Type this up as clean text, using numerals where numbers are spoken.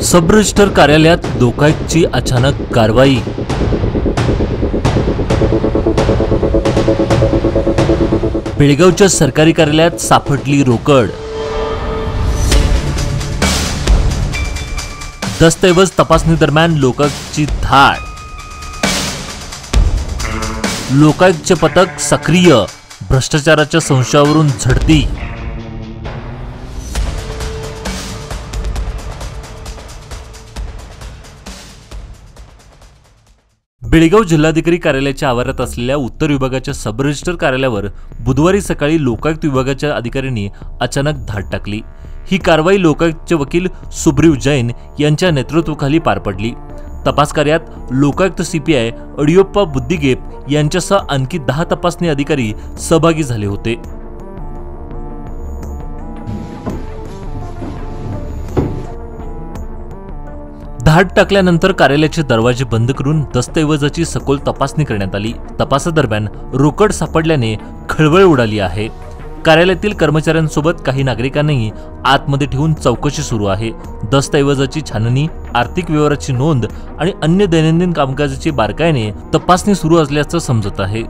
सब register कार्यालयात लोकायुक्तची अचानक कारवाई। बेळगावच्या सरकारी कार्यालयात सापडली रोकड। दस्तऐवज तपासणी दरम्यान लोकायुक्तची धाड। लोकायुक्तचे पथक सक्रिय, भ्रष्टाचाराच्या संशयावरून झडती। बेळगाव जिल्हाधिकारी कार्यालयाच्या आवारात असलेल्या उत्तर विभागाच्या सब रजिस्टर कार्यालयावर बुधवारी सकाळी लोकायुक्त विभागाच्या अधिकाऱ्यांनी अचानक धाड टाकली। ही कारवाई लोकायुक्तचे वकील सुब्रीव जैन यांच्या नेतृत्वाखाली पार पडली। तपास कार्यात लोकायुक्त सीपीआय अडियोप्पा बुद्धिगेप यांच्यासह आणखी 10 तपासणी अधिकारी सहभागी झाले होते। धाड टाकल्यानंतर कार्यालयाचे दरवाजे बंद करून दस्तऐवजाची सखोल तपासणी करण्यात आली। तपासादरम्यान रोकड सापडल्याने खळबळ उडाली आहे। कार्यालयातील कर्मचाऱ्यांसोबत काही नागरिकांनाही आतमध्ये ठेवून चौकशी सुरू आहे। दस्तऐवजाची छाननी, आर्थिक व्यवहाराची नोंद आणि अन्य दैनंदिन कामकाजाची बारकाईने तपासणी सुरू असल्याचं समजत आहे।